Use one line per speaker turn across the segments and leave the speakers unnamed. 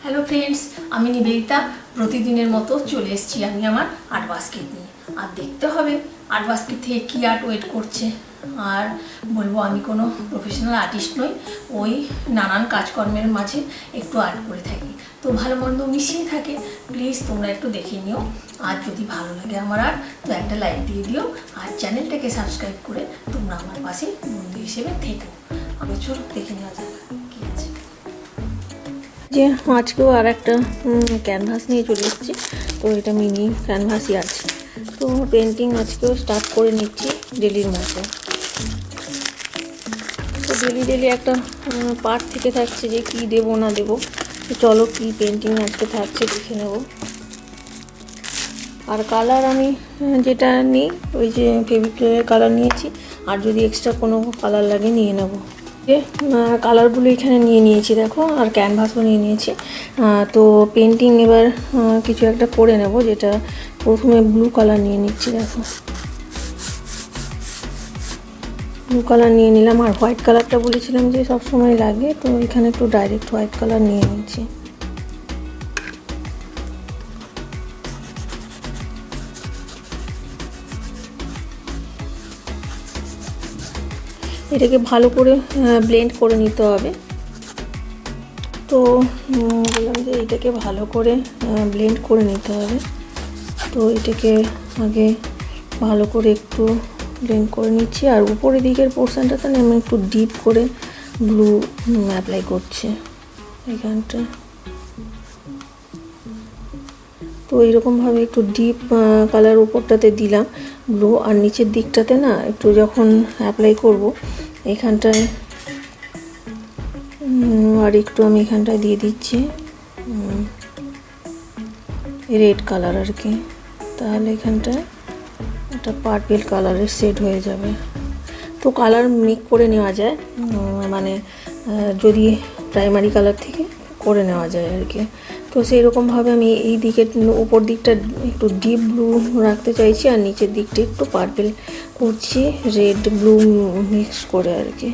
Hello friends, আমি নিবেদিতা। প্রতিদিনের মতো চলে এসেছি আমি আমার আর্ট বাস্কেট নিয়ে। আর দেখতে হবে আর্ট বাস্কেট থেকে কী আর্ট ওয়েট করছে। আর বলবো আমি কোনো প্রফেশনাল আর্টিস্ট নই, ওই নানান কাজকর্মের মাঝে একটু আর্ট করে থাকি, তো ভালো মন্দ মিশিয়ে থাকে। প্লিজ তোমরা একটু দেখে নিও, আর যদি ভালো লাগে আমার আর্ট তো একটা লাইক দিয়ে দিও, আর চ্যানেলটাকে সাবস্ক্রাইব করে তোমরা আমার পাশে বন্ধু হিসেবে থেকো। আমি চলো দেখে নেওয়া যাক কী আছে। যে আজকেও আর একটা ক্যানভাস নিয়ে চলে এসেছি, তো এটা মিনি ক্যানভাসই আছে। তো পেন্টিং আজকেও স্টার্ট করে নিচ্ছি ডেলির মতো। তো ডেলি একটা পার্ট থেকে থাকছে যে কি দেবো না দেবো। তো চলো কি পেন্টিং আজকে থাকছে দেখে নেব। আর কালার আমি যেটা নিই ওই যে ফেভিক্রিলের কালার নিয়েছি, আর যদি এক্সট্রা কোনো কালার লাগে নিয়ে নেব। যে কালারগুলো এখানে নিয়ে নিয়েছি দেখো, আর ক্যানভাসও নিয়ে নিয়েছি। তো পেন্টিং এবার কিছু একটা করে নেব, যেটা প্রথমে ব্লু কালার নিয়ে নিচ্ছি। দেখো ব্লু কালার নিয়ে নিলাম, আর হোয়াইট কালারটা বলেছিলাম যে সব সময় লাগে, তো এখানে একটু ডাইরেক্ট হোয়াইট কালার নিয়ে নিচ্ছি। এটাকে ভালো করে ব্লেন্ড করে নিতে হবে। তো বললাম যে এটাকে ভালো করে ব্লেন্ড করে নিতে হবে। তো এটাকে আগে ভালো করে একটু ব্লেন্ড করে নিচ্ছি, আর উপরের দিকের পোর্শনটাতে আমি একটু ডিপ করে ব্লু অ্যাপ্লাই করছি এখানটা। তো এইরকমভাবে একটু ডিপ কালার উপরটাতে দিলাম ব্লু, আর নিচের দিকটাতে না একটু যখন অ্যাপ্লাই করব এখানটায় আর একটু আমি এখানটায় দিয়ে দিচ্ছি রেড কালার আর কি, তাহলে এখানটায় একটা পার্পল কালারের শেড হয়ে যাবে। তো কালার মিক্স করে নেওয়া যায়, মানে যদি প্রাইমারি কালার থেকে করে নেওয়া যায় আর কি। তো সেই রকমভাবে আমি এই দিকের উপর দিকটা একটু ডিপ ব্লু রাখতে চাইছি, আর নিচের দিকটা একটু পার্পল করছি রেড ব্লু মিক্স করে আর কি।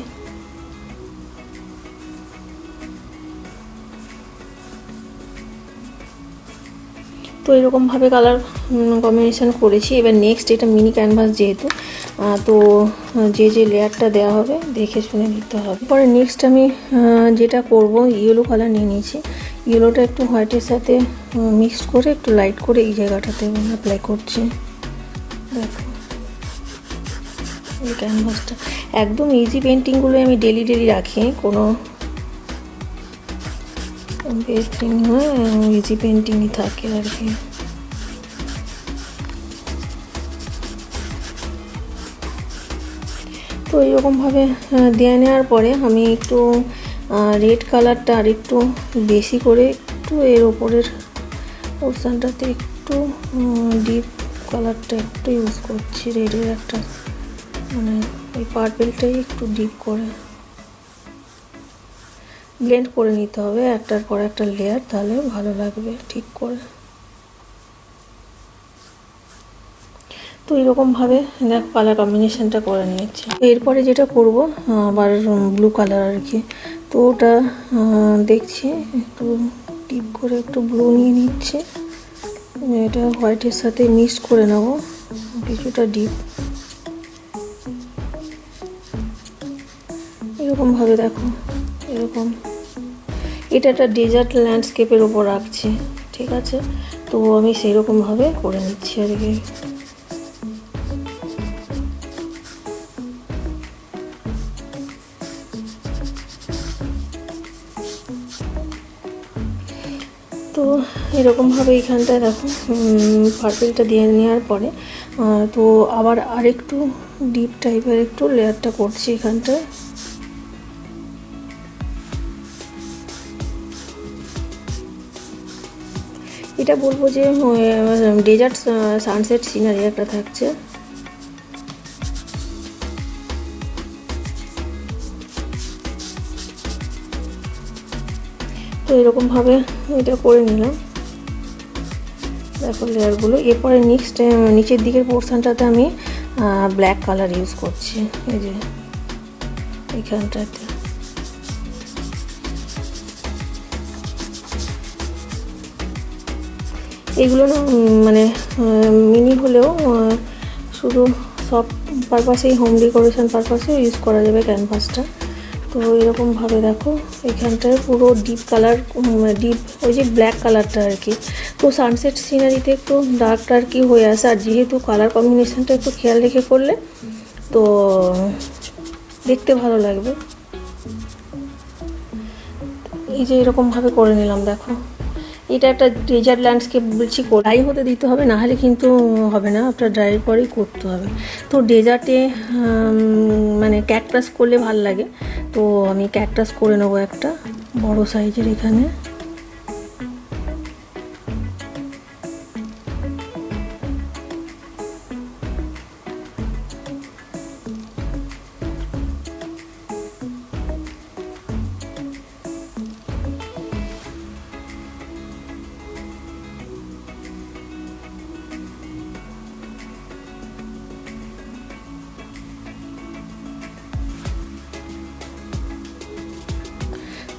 তো এরকমভাবে কালার কম্বিনেশন করেছি। এবার নেক্সট এটা মিনি ক্যানভাস যেহেতু, তো যে লেয়ারটা দেওয়া হবে দেখে শুনে দিতে হবে। পরে নেক্সট আমি যেটা করব ইয়েলো কালার নিয়ে নিয়েছি। ইয়েলোটা একটু হোয়াইটের সাথে মিক্স করে একটু লাইট করে এই জায়গাটাতে অ্যাপ্লাই করছি। দেখো এই ক্যানভাসটা একদম ইজি। পেন্টিংগুলো আমি ডেলি রাখি, কোনো পেন্টিং হয় ইজি পেন্টিংই থাকে আর কি। তো এইরকমভাবে দিয়ে নেওয়ার পরে আমি একটু রেড কালারটা আর একটু বেশি করে একটু এর ওপরের পোর্শনটাতে একটু ডিপ কালারটা একটু ইউজ করছি। রেডের একটা মানে এই পার্পেলটাই একটু ডিপ করে ব্লেন্ড করে নিতে হবে একটার পর একটা লেয়ার, তাহলে ভালো লাগবে ঠিক করে। তো এরকমভাবে দেখো কালার কম্বিনেশনটা করে নিয়েছি। এরপরে যেটা করব আবার ব্লু কালার আর কি। তো ওটা দেখছি একটু ডিপ করে একটু ব্লু নিয়ে নিচ্ছি, এটা হোয়াইটের সাথে মিক্স করে নেব কিছুটা ডিপ। এরকমভাবে দেখো এরকম, এটা একটা ডেজার্ট ল্যান্ডস্কেপের ওপর রাখছি, ঠিক আছে। তো আমি সেই রকমভাবে করে নিচ্ছি আর কি। তো এরকমভাবে এইখানটায় দেখো পার্পেলটা দিয়ে নেওয়ার পরে তো আবার আরেকটু ডিপ টাইপের একটু লেয়ারটা করছি এখানটায়। এটা বলবো যে ডেজার্ট সানসেট সিনারি একটা থাকছে। তো এরকমভাবে এটা করে নিলাম দেখো লেয়ারগুলো। এরপরে নেক্সট নিচের দিকের পোর্শনটাতে আমি ব্ল্যাক কালার ইউজ করছি। এই যে এখানটাতে এগুলো না মানে মিনি হলেও শুধু সব পারপাসেই, হোম ডেকোরেশন পারপাসেও ইউজ করা যাবে ক্যানভাসটা। তো এরকমভাবে দেখো এখানটায় পুরো ডিপ কালার, ডিপ ওই যে ব্ল্যাক কালারটা আর কি। তো সানসেট সিনারিতে একটু ডার্ক ডার্কই হয়ে আসে, আর যেহেতু কালার কম্বিনেশনটা একটু খেয়াল রেখে করলে তো দেখতে ভালো লাগবে। এই যে এরকমভাবে করে নিলাম। দেখো এটা একটা ডেজার্ট ল্যান্ডস্কেপ বলছি, ড্রাই হতে দিতে হবে, না হলে কিন্তু হবে না, আপনার ড্রাইয়ের পরেই করতে হবে। তো ডেজার্টে মানে ক্যাকটাস করলে ভাল লাগে, তো আমি ক্যাকটাস করে নেবো একটা বড় সাইজের এখানে।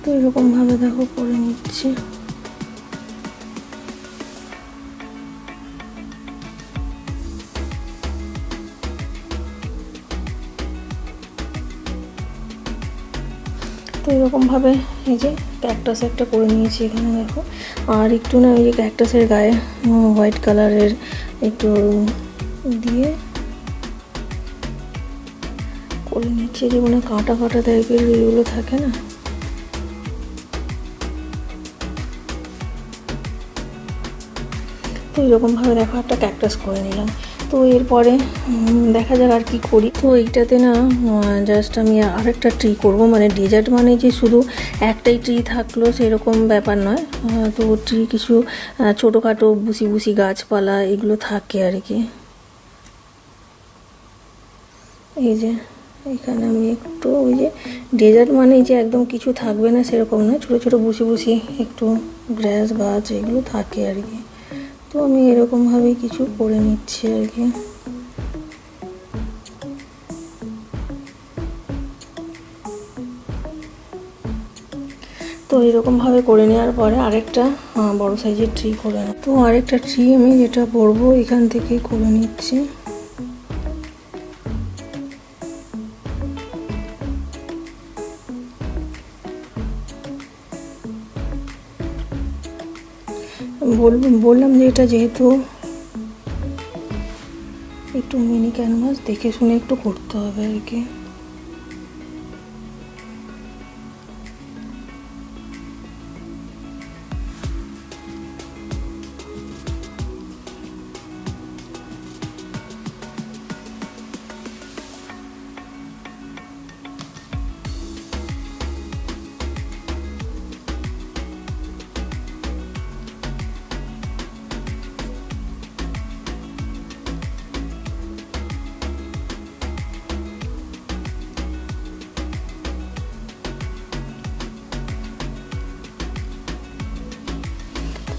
তো এরকমভাবে দেখো করে নিচ্ছি। তো এরকমভাবে এই যে ক্যাকটাস একটা করে নিয়েছি এখানে দেখো। আর একটু না ওই যে ক্যাকটাসের গায়ে হোয়াইট কালারের একটু দিয়ে করে নিচ্ছি, যে মানে কাঁটা কাঁটা টাইপের এগুলো থাকে না। তো এরকমভাবে দেখো একটা ক্যাকটাস করে নিলাম। তো এরপরে দেখা যাক আর কি করি। তো এইটাতে না জাস্ট আমি আরেকটা ট্রি করব, মানে ডেজার্ট মানে যে শুধু একটাই ট্রি থাকলো সেরকম ব্যাপার নয়। তো ট্রি কিছু ছোটোখাটো বুসি বুসি গাছপালা এগুলো থাকে আর কি। এই যে এখানে আমি একটু ওই যে ডেজার্ট মানে যে একদম কিছু থাকবে না সেরকম না, ছোটো ছোটো বুসি বুসি একটু গ্রাস গাছ এগুলো থাকে আর কি। তো আমি এরকমভাবেই কিছু করে নিচ্ছি আর কি। তো এরকমভাবে করে নেওয়ার পরে আরেকটা বড় সাইজের ট্রি করে নেব। তো আরেকটা ট্রি আমি যেটা করবো এখান থেকেই করে নিচ্ছি। বললাম যে এটা যেহেতু একটু মিনি ক্যানভাস, দেখে শুনে একটু করতে হবে আর কি।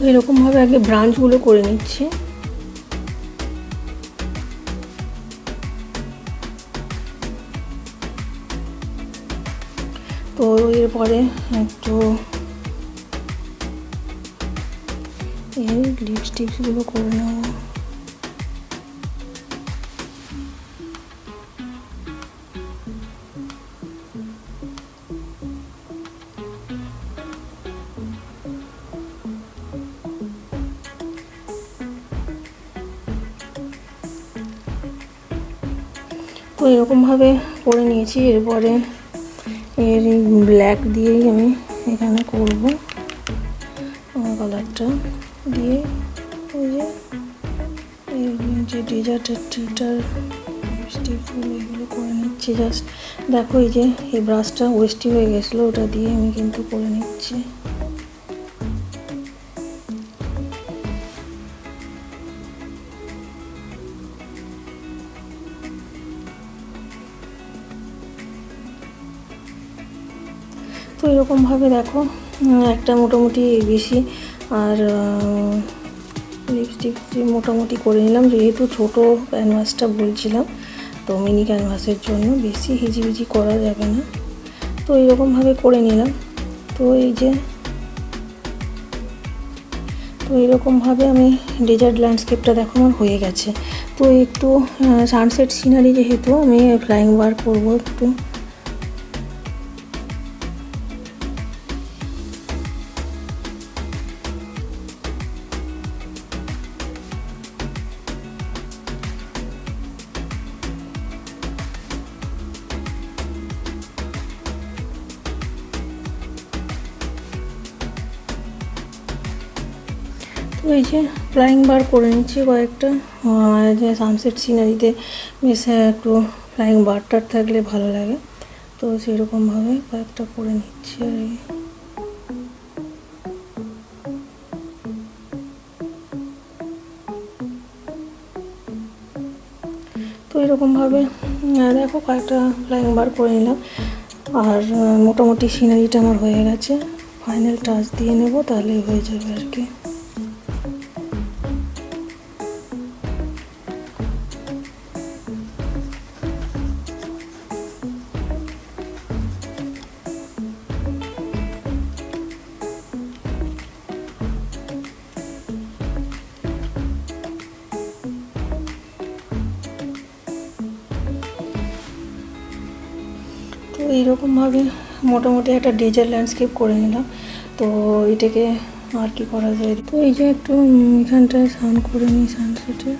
এরকমভাবে আগে ব্রাঞ্চগুলো করে নিচ্ছি। তো এরপরে একটু এই লিপস্টিকসগুলো করে নেব। তো এরকমভাবে করে নিয়েছি। এরপরে এর ব্ল্যাক দিয়েই আমি এখানে করব কালারটা দিয়ে। ওই যে ডেজার্টের ট্রিটার লিপস্টিকগুলো এগুলো করে নিচ্ছি জাস্ট। দেখো এই যে এই ব্রাশটা ওয়েস্টি হয়ে গেছিলো, ওটা দিয়ে আমি কিন্তু করে নিচ্ছি। তো এরকমভাবে দেখো একটা মোটামুটি বেশি আর লিপস্টিক মোটামুটি করে নিলাম, যেহেতু ছোটো ক্যানভাসটা বলছিলাম তো মিনি ক্যানভাসের জন্য বেশি হিজিবিজি করা যাবে না। তো এরকমভাবে করে নিলাম। তো এরকমভাবে আমি ডেজার্ট ল্যান্ডস্কেপটা দেখো আমার হয়ে গেছে। তো একটু সানসেট সিনারি যেহেতু আমি ফ্লাইং বার করবো একটু। তো এই যে ফ্লাইং বার করে নিচ্ছি কয়েকটা, যে সানসেট সিনারিতে বেশ একটু ফ্লাইং বারটার থাকলে ভালো লাগে। তো সেরকমভাবে কয়েকটা করে নিচ্ছি আর কি। তো এরকমভাবে দেখো কয়েকটা ফ্লাইং বার করে নিলাম। আর মোটামুটি সিনারিটা আমার হয়ে গেছে। ফাইনাল টাচ দিয়ে নেব, তাহলেই হয়ে যাবে আর কি। তো এইরকমভাবে মোটামুটি একটা ডেজার্ট ল্যান্ডস্কেপ করে নিলাম। তো এটাকে আর কি করা যায়, তো এই যে একটু এখানটায় স্নান করে নিই সানসেটে।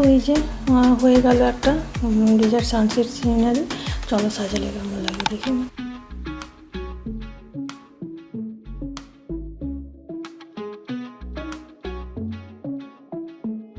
তো এই যে হয়ে গেল একটা ডেজার্ট সানসেট সিনারি। চলো সাজালে কেমন লাগে দেখি।